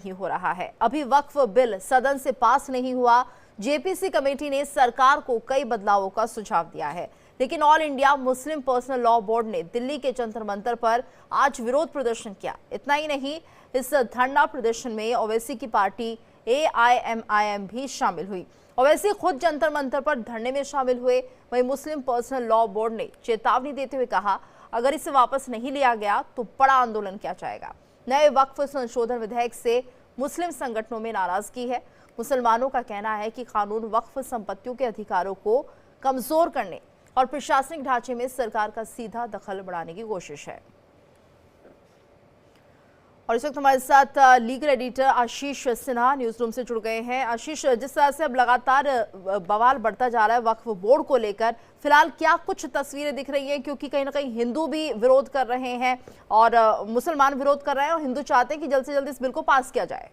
नहीं हो रहा है। अभी वक्फ बिल सदन से पास नहीं हुआ। जेपीसी कमेटी ने सरकार को कई बदलावों का सुझाव दिया है, लेकिन all India Muslim personal law board ने दिल्ली के जंतर मंतर पर आज विरोध प्रदर्शन किया। इतना ही नहीं, इस धरना प्रदर्शन में ओवैसी की पार्टी AIMIM भी शामिल हुई। ओवैसी खुद जंतर मंतर पर धरने में शामिल हुए। वहीं मुस्लिम पर्सनल लॉ बोर्ड ने चेतावनी देते हुए कहा, अगर इसे वापस नहीं लिया गया तो बड़ा आंदोलन किया जाएगा। नए वक्फ संशोधन विधेयक से मुस्लिम संगठनों में नाराजगी है। मुसलमानों का कहना है कि कानून वक्फ संपत्तियों के अधिकारों को कमजोर करने और प्रशासनिक ढांचे में सरकार का सीधा दखल बढ़ाने की कोशिश है। और इस वक्त हमारे साथ लीगल एडिटर आशीष सिन्हा न्यूज रूम से जुड़ गए हैं। आशीष, जिस तरह से अब लगातार बवाल बढ़ता जा रहा है वक्फ बोर्ड को लेकर, फिलहाल क्या कुछ तस्वीरें दिख रही हैं? क्योंकि कहीं ना कहीं हिंदू भी विरोध कर रहे हैं और मुसलमान विरोध कर रहे हैं और हिंदू चाहते हैं कि जल्द से जल्द इस बिल को पास किया जाए।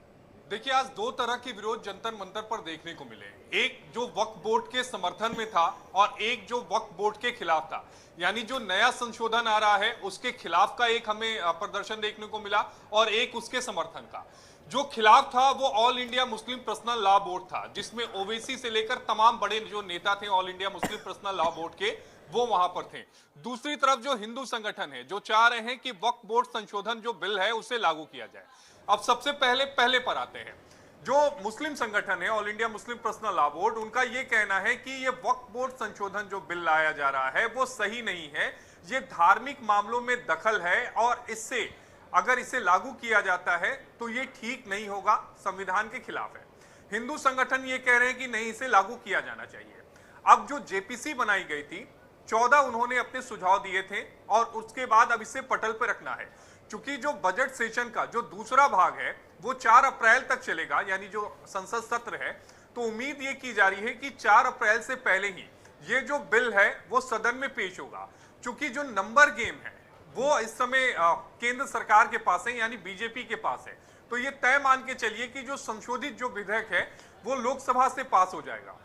देखिए, आज दो तरह के विरोध जंतर मंतर पर देखने को मिले। एक जो वक्फ बोर्ड के समर्थन में था और एक जो वक्फ बोर्ड के खिलाफ था। यानी जो नया संशोधन आ रहा है उसके खिलाफ का एक हमें प्रदर्शन देखने को मिला और एक उसके समर्थन का। जो खिलाफ था वो all India Muslim personal law board था, जिसमें ओवैसी से लेकर तमाम बड़े जो नेता थे all India Muslim personal law board के, वो वहां पर थे। दूसरी तरफ जो हिंदू संगठन है जो चाह रहे हैं कि वक्फ बोर्ड संशोधन जो बिल है उसे लागू किया जाए। अब सबसे पहले पर आते हैं जो मुस्लिम संगठन है all India Muslim personal law board, उनका यह कहना है कि ये वक्फ बोर्ड संशोधन जो बिल लाया जा रहा है वो सही नहीं है, ये धार्मिक मामलों में दखल है और इससे अगर इसे लागू किया जाता है तो ये ठीक नहीं होगा, संविधान के खिलाफ है। हिंदू संगठन ये कह रहे हैं कि नहीं, इसे लागू किया जाना चाहिए। अब जो जेपीसी बनाई गई थी 14 उन्होंने अपने सुझाव दिए थे और उसके बाद अब इसे पटल पर रखना है। चूंकि जो बजट सेशन का जो दूसरा भाग है वो 4 अप्रैल तक चलेगा, यानी जो संसद सत्र है, तो उम्मीद ये की जा रही है कि 4 अप्रैल से पहले ही ये जो बिल है वो सदन में पेश होगा। चूंकि जो नंबर गेम है वो इस समय केंद्र सरकार के पास है, यानी बीजेपी के पास है, तो ये तय मान के चलिए कि जो संशोधित जो विधेयक है वो लोकसभा से पास हो जाएगा।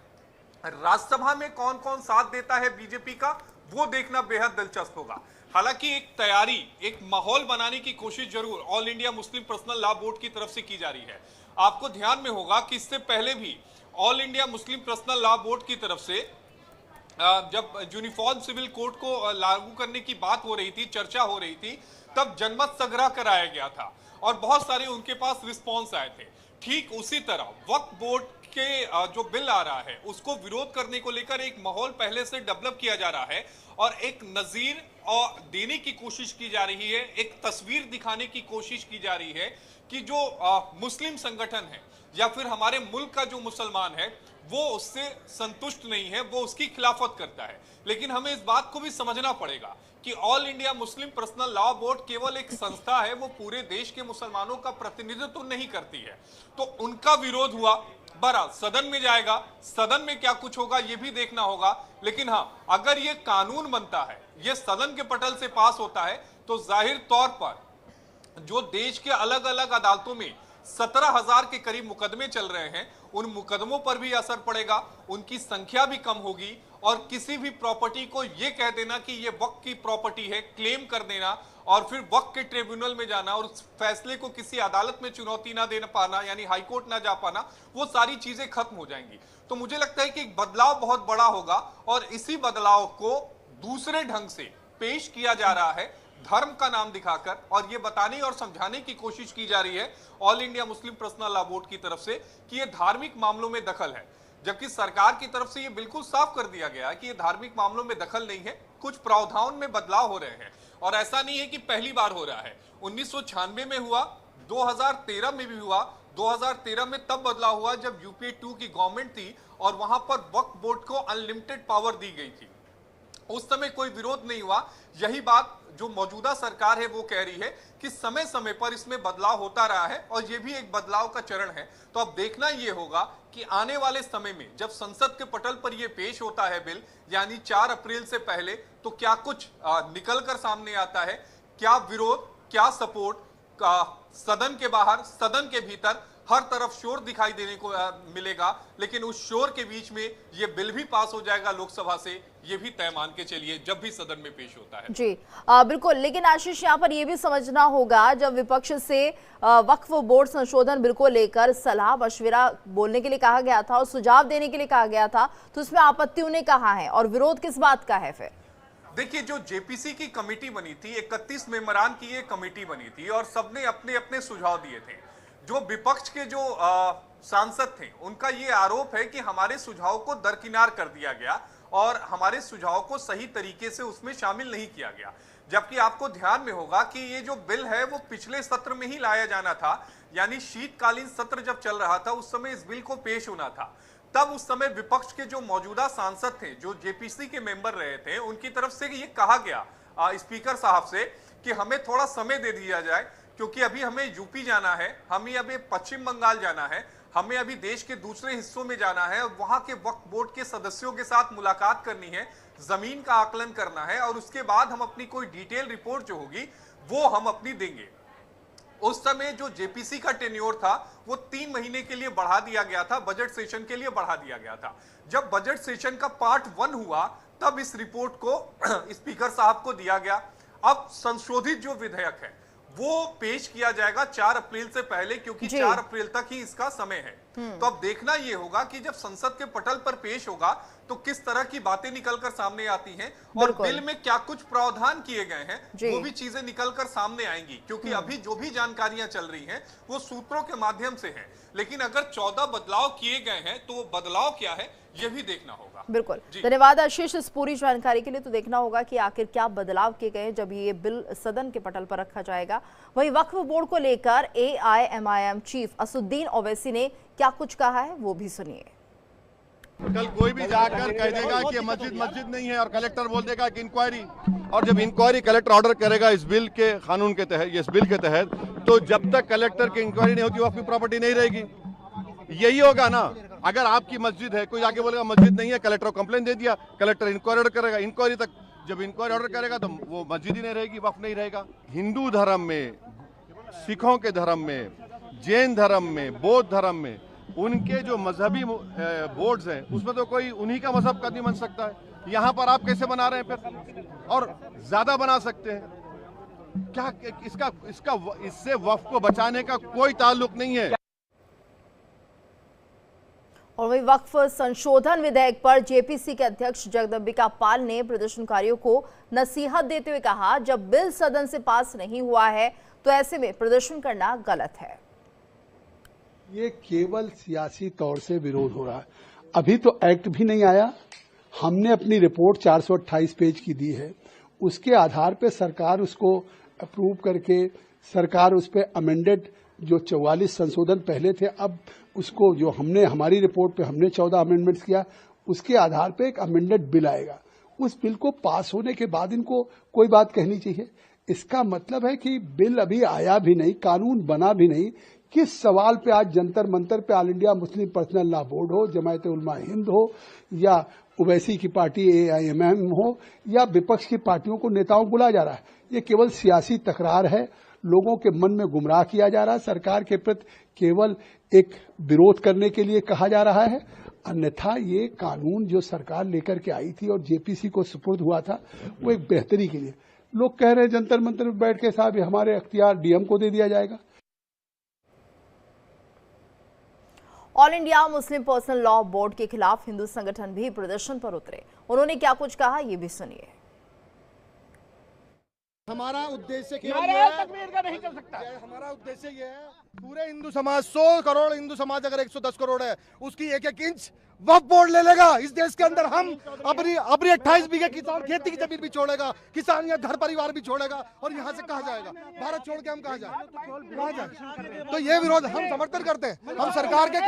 राज्यसभा में कौन कौन साथ देता है बीजेपी का, वो देखना बेहद दिलचस्प होगा। हालांकि एक तैयारी, एक माहौल बनाने की कोशिश जरूर all India Muslim personal law board की तरफ से की जा रही है। आपको ध्यान में होगा कि इससे पहले भी all India Muslim personal law board की तरफ से जब यूनिफॉर्म सिविल कोड को लागू करने की बात हो रही थी, चर्चा हो रही थी, तब जनमत संग्रह कराया गया था और बहुत सारे उनके पास रिस्पॉन्स आए थे। ठीक उसी तरह वक्फ बोर्ड के जो बिल आ रहा है उसको विरोध करने को लेकर एक माहौल पहले से डेवलप किया जा रहा है और एक नजीर और देने की कोशिश की जा रही है, एक तस्वीर दिखाने की कोशिश की जा रही है कि जो मुस्लिम संगठन है या फिर हमारे मुल्क का जो मुसलमान है वो उससे संतुष्ट नहीं है, वो उसकी खिलाफत करता है। लेकिन हमें इस बात को भी समझना पड़ेगा कि all India Muslim personal law board केवल एक संस्था है, वो पूरे देश के मुसलमानों का प्रतिनिधित्व नहीं करती है। तो उनका विरोध हुआ, बहरहाल सदन में जाएगा, सदन में क्या कुछ होगा ये भी देखना होगा। लेकिन हाँ, अगर ये कानून बनता है, ये सदन के पटल से पास होता है, तो जाहिर तौर पर जो देश के अलग अलग अदालतों में 17,000 के करीब मुकदमे चल रहे हैं, उन मुकदमों पर भी असर पड़ेगा, उनकी संख्या भी कम होगी और किसी भी प्रॉपर्टी को यह कह देना कि यह वक्फ की प्रॉपर्टी है, क्लेम कर देना और फिर वक्फ के ट्रिब्यूनल में जाना और उस फैसले को किसी अदालत में चुनौती ना दे पाना, यानी हाईकोर्ट ना जा पाना, वो सारी चीजें खत्म हो जाएंगी। तो मुझे लगता है कि एक बदलाव बहुत बड़ा होगा और इसी बदलाव को दूसरे ढंग से पेश किया जा रहा है, धर्म का नाम दिखाकर, और ये बताने और समझाने की कोशिश की जा रही है all India Muslim personal law board की तरफ से कि ये धार्मिक मामलों में दखल है, जबकि सरकार की तरफ से ये बिल्कुल साफ कर दिया गया है कि ये धार्मिक मामलों में दखल नहीं है। कुछ प्रावधान में बदलाव हो रहे हैं और ऐसा नहीं है कि पहली बार हो रहा है। 1996 में हुआ, 2013 में भी हुआ। 2013 में तब बदलाव हुआ जब यूपीए 2 की गवर्नमेंट थी और वहां पर वक्फ बोर्ड को अनलिमिटेड पावर दी गई थी, उस समय कोई विरोध नहीं हुआ। यही बात जो मौजूदा सरकार है वो कह रही है कि समय समय पर इसमें बदलाव होता रहा है और ये भी एक बदलाव का चरण है। तो अब देखना ये होगा कि आने वाले समय में जब संसद के पटल पर ये पेश होता है बिल, यानी 4 अप्रैल से पहले, तो क्या कुछ निकल कर सामने आता है, क्या विरोध, क्या सपोर्ट, सदन के बाहर, सदन के भीतर, हर तरफ शोर दिखाई देने को मिलेगा, लेकिन उस शोर के बीच में ये बिल भी पास हो जाएगा लोकसभा से, ये भी तय मान के चलिए जब भी सदन में पेश होता है। जी बिल्कुल, लेकिन आशीष यहाँ पर यह भी समझना होगा, जब विपक्ष से वक्फ बोर्ड संशोधन बिल को लेकर सलाह मशविरा बोलने के लिए कहा गया था और सुझाव देने के लिए कहा गया था, तो इसमें आपत्ति उन्हें कहाँ है और विरोध किस बात का है? फिर देखिए, जो जेपीसी की कमेटी बनी थी, 31 मेंबरान की ये कमेटी बनी थी और सबने अपने अपने सुझाव दिए थे। जो विपक्ष के जो सांसद थे, उनका ये आरोप है कि हमारे सुझाव को दरकिनार कर दिया गया और हमारे सुझाव को सही तरीके से उसमें शामिल नहीं किया गया। जबकि आपको ध्यान में होगा कि ये जो बिल है वो पिछले सत्र में ही लाया जाना था, यानी शीतकालीन सत्र जब चल रहा था उस समय इस बिल को पेश होना था। तब उस समय विपक्ष के जो मौजूदा सांसद थे, जो जेपीसी के मेंबर रहे थे, उनकी तरफ से ये कहा गया स्पीकर साहब से कि हमें थोड़ा समय दे दिया जाए, क्योंकि अभी हमें यूपी जाना है, हमें अभी पश्चिम बंगाल जाना है, हमें अभी देश के दूसरे हिस्सों में जाना है, वहां के वक्फ बोर्ड के सदस्यों के साथ मुलाकात करनी है, जमीन का आकलन करना है और उसके बाद हम अपनी कोई डिटेल रिपोर्ट जो होगी वो हम अपनी देंगे। उस समय जो जेपीसी का टेन्योर था वो 3 महीने के लिए बढ़ा दिया गया था, बजट सेशन के लिए बढ़ा दिया गया था। जब बजट सेशन का पार्ट 1 हुआ तब इस रिपोर्ट को स्पीकर साहब को दिया गया। अब संशोधित जो विधेयक है वो पेश किया जाएगा 4 अप्रैल से पहले, क्योंकि 4 अप्रैल तक ही इसका समय है। तो अब देखना यह होगा कि जब संसद के पटल पर पेश होगा तो किस तरह की बातें निकलकर सामने आती हैं और बिल में क्या कुछ प्रावधान किए गए हैं वो भी चीजें निकलकर सामने आएंगी, क्योंकि अभी जो भी जानकारियां चल रही हैं वो सूत्रों के माध्यम से हैं। लेकिन अगर 14 बदलाव किए गए हैं तो वो बदलाव क्या है ये भी देखना होगा। बिल्कुल, धन्यवाद आशीष इस पूरी जानकारी के लिए। तो देखना होगा कि आखिर क्या बदलाव किए गए जब ये बिल सदन के पटल पर रखा जाएगा। वहीं वक्फ बोर्ड को लेकर AIMIM चीफ असुद्दीन ओवैसी ने क्या कुछ कहा है वो भी सुनिए। कल कोई भी जाकर कह देगा कि मस्जिद नहीं है और कलेक्टर बोल देगा कि इंक्वायरी, और जब इंक्वायरी कलेक्टर ऑर्डर करेगा इस बिल के कानून के तहत, इस बिल के तहत, तो जब तक कलेक्टर की इंक्वायरी नहीं होती वक्फ की प्रॉपर्टी नहीं रहेगी। यही होगा ना। अगर आपकी मस्जिद है, कोई आके बोलेगा मस्जिद नहीं है, कलेक्टर को कंप्लेंट दे दिया, कलेक्टर इंक्वायरी ऑर्डर करेगा, इंक्वायरी तक जब इंक्वायरी ऑर्डर करेगा तो वो मस्जिद ही नहीं रहेगी, वक्फ नहीं रहेगा। हिंदू धर्म में, सिखों के धर्म में, जैन धर्म में, बौद्ध धर्म में उनके जो मजहबी बोर्ड्स हैं उसमें तो कोई उन्हीं का मजहब का नहीं बन सकता है। यहाँ पर आप कैसे बना रहे हैं फिर, और ज्यादा बना सकते हैं क्या? इससे वक्फ को बचाने का कोई ताल्लुक नहीं है। और वही वक्फ संशोधन विधेयक पर जेपीसी के अध्यक्ष जगदम्बिका पाल ने प्रदर्शनकारियों को नसीहत देते हुए कहा, जब बिल सदन से पास नहीं हुआ है तो ऐसे में प्रदर्शन करना गलत है। ये केवल सियासी तौर से विरोध हो रहा है। अभी तो एक्ट भी नहीं आया। हमने अपनी रिपोर्ट 428 पेज की दी है, उसके आधार पे सरकार उसको अप्रूव करके सरकार उस पर अमेंडेड जो 44 संशोधन पहले थे, अब उसको जो हमने हमारी रिपोर्ट पे हमने 14 अमेंडमेंट्स किया, उसके आधार पे एक अमेंडेड बिल आएगा। उस बिल को पास होने के बाद इनको कोई बात कहनी चाहिए। इसका मतलब है कि बिल अभी आया भी नहीं, कानून बना भी नहीं। किस सवाल पे आज जंतर मंतर पे all India Muslim personal law board हो, जमायत उलमा हिंद हो या ओवैसी की पार्टी AIMIM हो या विपक्ष की पार्टियों को नेताओं को बुलाया जा रहा है? ये केवल सियासी तकरार है, लोगों के मन में गुमराह किया जा रहा है। सरकार के प्रति केवल एक विरोध करने के लिए कहा जा रहा है, अन्यथा ये कानून जो सरकार लेकर के आई थी और जेपीसी को सुपुर्द हुआ था वो एक बेहतरी के लिए। लोग कह रहे हैं जंतर मंतर में बैठ के साहब हमारे अख्तियार डीएम को दे दिया जाएगा। All India Muslim personal law board के खिलाफ हिंदू संगठन भी प्रदर्शन पर उतरे। उन्होंने क्या कुछ कहा ये भी सुनिए। हमारा उद्देश्य केवल ये है, तकमीर का नहीं चल सकता। हमारा उद्देश्य ये है, पूरे हिंदू समाज 100 करोड़ हिंदू समाज अगर 110 करोड़ है, उसकी एक एक इंच वक्फ बोर्ड ले लेगा। इस देश के अंदर हम अपनी 28 बीघे किसान खेती की जमीन भी छोड़ेगा, किसान या घर परिवार भी छोड़ेगा, और यहाँ से कहाँ जाएगा? भारत छोड़ के हम कहाँ जाए? तो ये विरोध हम समर्थन करते हैं। हम सरकार के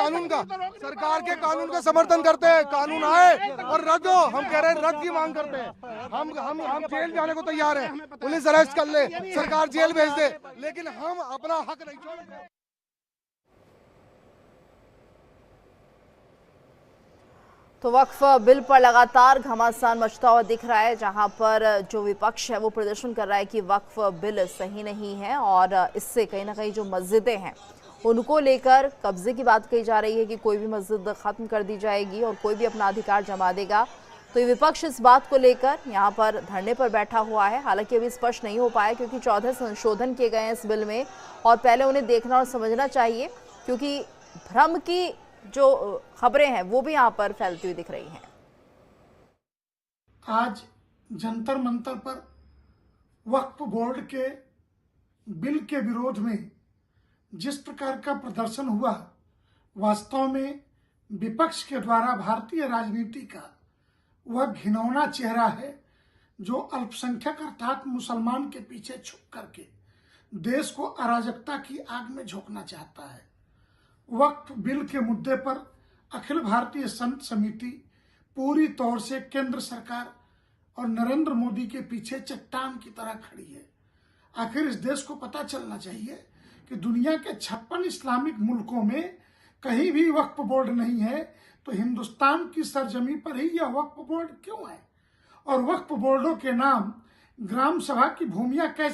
कानून का समर्थन करते हैं। कानून आए और रद्द हो, हम कह रहे हैं रद्द की मांग करते हैं। हम जेल जाने को तैयार हैं, पुलिस अरेस्ट कर ले, सरकार जेल भेज दे, लेकिन हम अपना हक नहीं छोड़ेंगे। तो वक्फ बिल पर लगातार घमासान मचता हुआ दिख रहा है, जहां पर जो विपक्ष है वो प्रदर्शन कर रहा है कि वक्फ बिल सही नहीं है और इससे कहीं ना कहीं जो मस्जिदें हैं उनको लेकर कब्जे की बात कही जा रही है कि कोई भी मस्जिद खत्म कर दी जाएगी और कोई भी अपना अधिकार जमा देगा। तो ये विपक्ष इस बात को लेकर यहाँ पर धरने पर बैठा हुआ है। हालांकि अभी स्पष्ट नहीं हो पाया क्योंकि 14 संशोधन किए गए हैं इस बिल में और पहले उन्हें देखना और समझना चाहिए, क्योंकि भ्रम की जो खबरें हैं वो भी यहाँ पर फैलती हुई दिख रही हैं। आज जंतर मंतर पर वक्फ बोर्ड के बिल के विरोध में जिस प्रकार का प्रदर्शन हुआ, वास्तव में विपक्ष के द्वारा भारतीय राजनीति का वह घिनौना चेहरा है जो अल्पसंख्यक अर्थात मुसलमान के पीछे छुप करके देश को अराजकता की आग में झोंकना चाहता है। वक्फ बिल के मुद्दे पर अखिल भारतीय संत समिति पूरी तौर से केंद्र सरकार और नरेंद्र मोदी के पीछे चट्टान की तरह खड़ी है। आखिर इस देश को पता चलना चाहिए कि दुनिया के 56 इस्लामिक मुल्कों में कहीं भी वक्फ बोर्ड नहीं है, तो हिंदुस्तान की सरजमी पर ही यह वक्फ बोर्ड क्यों है? और वक्फ बोर्डों के नाम ग्राम सभा की भूमियां कैसे